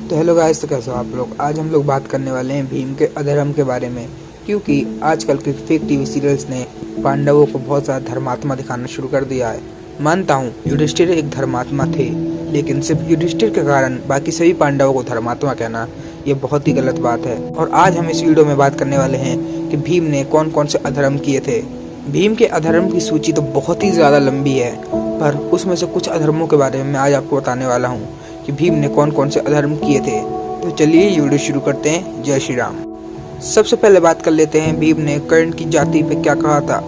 तो hello guys, तो कैसे हो आप लोग। आज हम लोग बात करने वाले हैं भीम के अधर्म के बारे में, क्योंकि आजकल के फेक टीवी सीरियल्स ने पांडवों को बहुत ज़्यादा धर्मात्मा दिखाना शुरू कर दिया है। मानता हूँ युधिष्ठिर एक धर्मात्मा थे, लेकिन सिर्फ युधिष्ठिर के कारण बाकी सभी पांडवों को धर्मात्मा कहना ये बहुत ही गलत बात है। और आज हम इस वीडियो में बात करने वाले हैं कि भीम ने कौन कौन से अधर्म किए थे। भीम के अधर्म की सूची तो बहुत ही ज़्यादा लंबी है, पर उसमें से कुछ अधर्मों के बारे में मैं आज आपको बताने वाला हूँ कि भीम ने कौन कौन से अधर्म किए थे। तो चलिए ये वीडियो शुरू करते हैं। जय श्री राम। सबसे पहले बात कर लेते हैं भीम ने कर्ण की जाति पे क्या कहा था।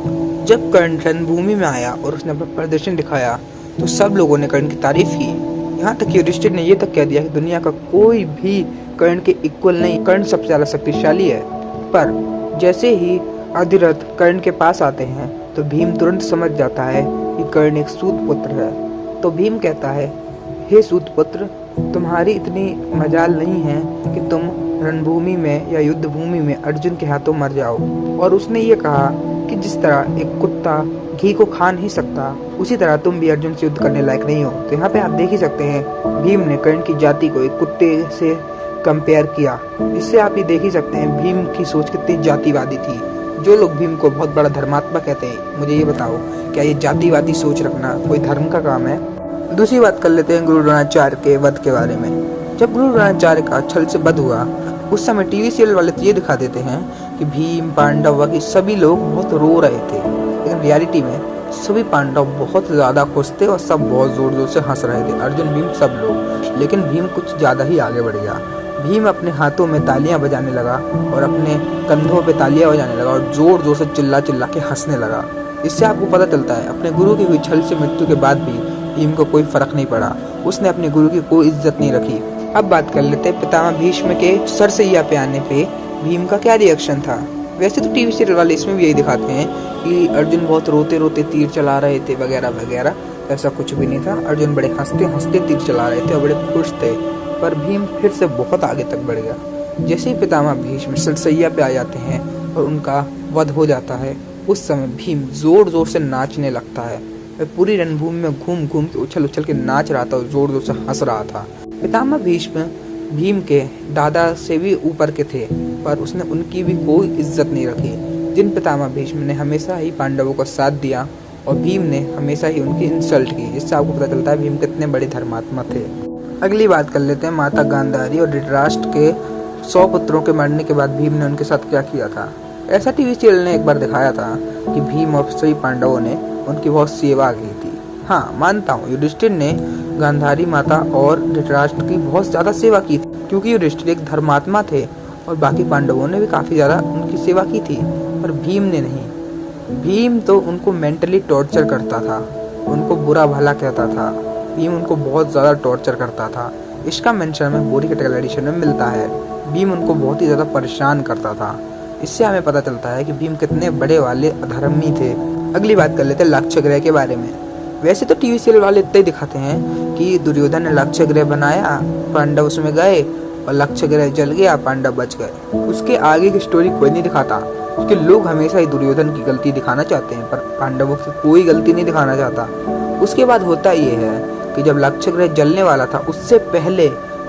जब कर्ण रणभूमि में आया और उसने अपना प्रदर्शन दिखाया तो सब लोगों ने कर्ण की तारीफ की। यहाँ तक कि युधिष्ठिर ने ये तक कह दिया कि दुनिया का कोई भी कर्ण के इक्वल नहीं, कर्ण सबसे ज्यादा शक्तिशाली है। पर जैसे ही अधिरथ कर्ण के पास आते हैं तो भीम तुरंत समझ जाता है कि कर्ण एक सूत पुत्र है। तो भीम कहता है, हे सूत पुत्र, तुम्हारी इतनी मजाल नहीं है कि तुम रणभूमि में या युद्ध भूमि में अर्जुन के हाथों मर जाओ। और उसने ये कहा कि जिस तरह एक कुत्ता घी को खा नहीं सकता, उसी तरह तुम भी अर्जुन से युद्ध करने लायक नहीं हो। तो यहाँ पे आप देख ही सकते हैं भीम ने कर्ण की जाति को एक कुत्ते से कंपेयर किया। इससे आप ये देख ही सकते हैं भीम की सोच कितनी जातिवादी थी। जो लोग भीम को बहुत बड़ा धर्मात्मा कहते हैं, मुझे ये बताओ, क्या ये जातिवादी सोच रखना कोई धर्म का काम है? दूसरी बात कर लेते हैं गुरु द्रोणाचार्य के वध के बारे में। जब गुरु द्रोणाचार्य का छल से वध हुआ, उस समय टीवी सीरियल वाले तो ये दिखा देते हैं कि भीम, पांडव बाकी सभी लोग बहुत रो रहे थे, लेकिन रियलिटी में सभी पांडव बहुत ज्यादा खुश थे और सब बहुत जोर जोर से हंस रहे थे, अर्जुन, भीम, सब लोग। लेकिन भीम कुछ ज्यादा ही आगे बढ़ गया। भीम अपने हाथों में तालियां बजाने लगा और अपने कंधों पे तालियां बजाने लगा और जोर जोर से चिल्ला चिल्ला के हंसने लगा। इससे आपको पता चलता है अपने गुरु की हुई छल से मृत्यु के बाद भी भीम को कोई फर्क नहीं पड़ा, उसने अपने गुरु की कोई इज्जत नहीं रखी। अब बात कर लेते हैं पितामह भीष्म के सरसैया पे आने पे भीम का क्या रिएक्शन था। वैसे तो टीवी सीरियल वाले इसमें भी यही दिखाते हैं कि अर्जुन बहुत रोते रोते तीर चला रहे थे वगैरह वगैरह, ऐसा कुछ भी नहीं था। अर्जुन बड़े हंसते हंसते तीर चला रहे थे और बड़े खुश थे। पर भीम फिर से बहुत आगे तक बढ़ गया। जैसे ही पितामह भीष्म सरसैया पे आ जाते हैं और उनका वध हो जाता है, उस समय भीम जोर जोर से नाचने लगता है। वह पूरी रणभूमि में घूम घूम के उछल उछल के नाच रहा था और जोर जोर से हंस रहा था। पितामह भीष्म भीम के दादा से भी ऊपर के थे, पर उसने उनकी भी कोई इज्जत नहीं रखी। जिन पितामह भीष्म ने हमेशा ही पांडवों को साथ दिया और भीम ने हमेशा ही उनकी इंसल्ट की। इससे आपको पता चलता है भीम कितने बड़े धर्मात्मा थे। अगली बात कर लेते हैं माता गांधारी और धृतराष्ट्र के 100 पुत्रों के मरने के बाद भीम ने उनके साथ क्या किया था। ऐसा टीवी सीरियल ने एक बार दिखाया था कि भीम और सभी पांडवों ने उनकी बहुत सेवा की थी। हाँ, मानता हूँ युधिष्ठिर ने गांधारी माता और धृतराष्ट्र की बहुत ज्यादा सेवा की थी, क्योंकि युधिष्ठिर एक धर्मात्मा थे और बाकी पांडवों ने भी काफी ज्यादा उनकी सेवा की थी, पर भीम ने नहीं। भीम तो उनको मेंटली टॉर्चर करता था, उनको बुरा भला कहता था। भीम उनको बहुत ज्यादा टॉर्चर करता था। इसका मेंशन हमें बोरी कैटेगरी एडिशन में मिलता है। भीम उनको बहुत ही ज्यादा परेशान करता था। इससे हमें पता चलता है कि भीम कितने बड़े वाले अधर्मी थे। अगली बात कर लेते हैं लाक्षागृह के बारे में। वैसे तो टीवी सीरियल वाले इतना ही दिखाते हैं कि दुर्योधन ने लाक्षागृह बनाया, पांडव उसमें गए और लाक्षागृह जल गया, पांडव बच गए। उसके आगे की स्टोरी कोई नहीं दिखाता, क्योंकि लोग हमेशा ही दुर्योधन की गलती दिखाना चाहते हैं, पर पांडवों की कोई गलती नहीं दिखाना चाहता। उसके बाद होता ये है कि जब लाक्षागृह जलने वाला था, उससे पहले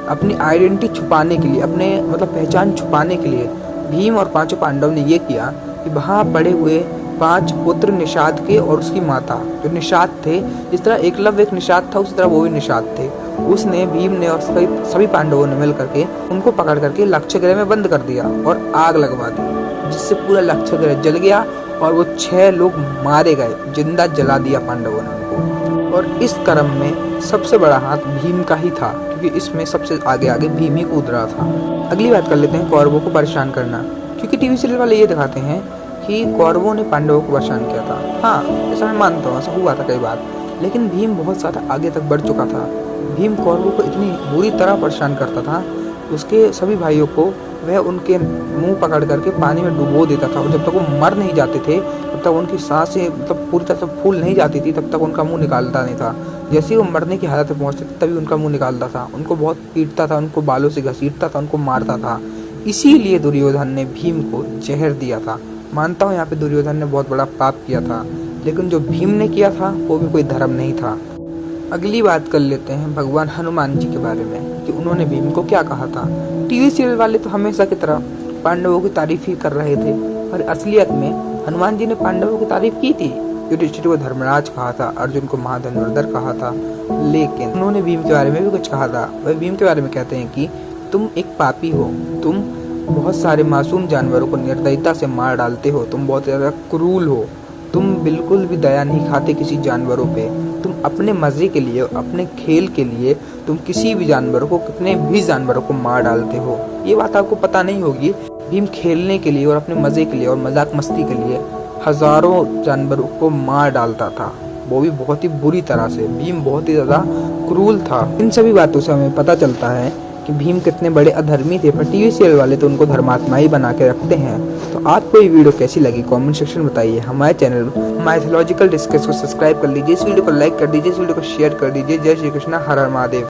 अपनी आइडेंटिटी छुपाने के लिए, अपने पहचान छुपाने के लिए भीम और पांचों पांडव ने ये किया कि वहाँ पड़े हुए 5 पुत्र निषाद के और उसकी माता जो निषाद थे, जिस तरह एकलव्य एक निषाद था उसी तरह वो भी निषाद थे, उसने भीम ने और सभी पांडवों ने मिल करके उनको पकड़ करके लाक्षागृह में बंद कर दिया और आग लगवा दी, जिससे पूरा लाक्षागृह जल गया और वो 6 लोग मारे गए, जिंदा जला दिया पांडवों ने उनको। और इस क्रम में सबसे बड़ा हाथ भीम का ही था, क्योंकि इसमें सबसे आगे आगे भीम ही कूद रहा था। अगली बात कर लेते हैं कौरवों को परेशान करना, क्योंकि टीवी सीरियल वाले ये दिखाते हैं कि कौरवों ने पांडवों को परेशान किया था। हाँ, ऐसा मैं मानता हूँ, ऐसा हुआ था कई बार, लेकिन भीम बहुत ज्यादा आगे तक बढ़ चुका था। भीम कौरवों को इतनी बुरी तरह परेशान करता था, उसके सभी भाइयों को वह उनके मुंह पकड़ करके पानी में डुबो देता था, और जब तक वो मर नहीं जाते थे तब तक उनकी सांसें पूरी तरह से फूल नहीं जाती थी, तब तक उनका मुंह निकालता नहीं था। जैसे ही वो मरने की हालत में पहुंचते थे तभी उनका मुंह निकालता था, उनको बहुत पीटता था, उनको बालों से घसीटता था, उनको मारता था। इसीलिए दुर्योधन ने भीम को जहर दिया था। मानता हूँ यहाँ पे दुर्योधन ने बहुत बड़ा पाप किया था, लेकिन जो भीम ने किया था वो भी कोई धर्म नहीं था। अगली बात कर लेते हैं भगवान हनुमान जी के बारे में कि उन्होंने भीम को क्या कहा था। टीवी सीरियल वाले तो हमेशा की तरह पांडवों की तारीफ ही कर रहे थे, पर असलियत में हनुमान जी ने पांडवों की तारीफ की थी। युधिष्ठिर को धर्मराज कहा था, अर्जुन को महाधनुर्धर कहा था, लेकिन उन्होंने भीम के बारे में भी कुछ कहा था। वह भीम के बारे में कहते हैं कि तुम एक पापी हो, तुम बहुत सारे मासूम जानवरों को निर्दयता से मार डालते हो, तुम बहुत ज्यादा क्रूर हो, तुम बिल्कुल भी दया नहीं खाते किसी जानवरों पे, तुम अपने मजे के लिए, अपने खेल के लिए तुम किसी भी जानवर को, कितने भी जानवरों को मार डालते हो। ये बात आपको पता नहीं होगी, भीम खेलने के लिए और अपने मजे के लिए और मजाक मस्ती के लिए हजारों जानवरों को मार डालता था, वो भी बहुत ही बुरी तरह से। भीम बहुत ही ज्यादा क्रूर था। इन सभी बातों से हमें पता चलता है कि भीम कितने बड़े अधर्मी थे, पर टीवी सीरियल वाले तो उनको धर्मात्मा ही बना के रखते हैं। तो आपको ये वीडियो कैसी लगी कमेंट सेक्शन में बताइए। हमारे चैनल माइथोलॉजिकल डिस्कस को सब्सक्राइब कर लीजिए, इस वीडियो को लाइक कर दीजिए, इस वीडियो को शेयर कर दीजिए। जय श्री कृष्णा, हर हर महादेव।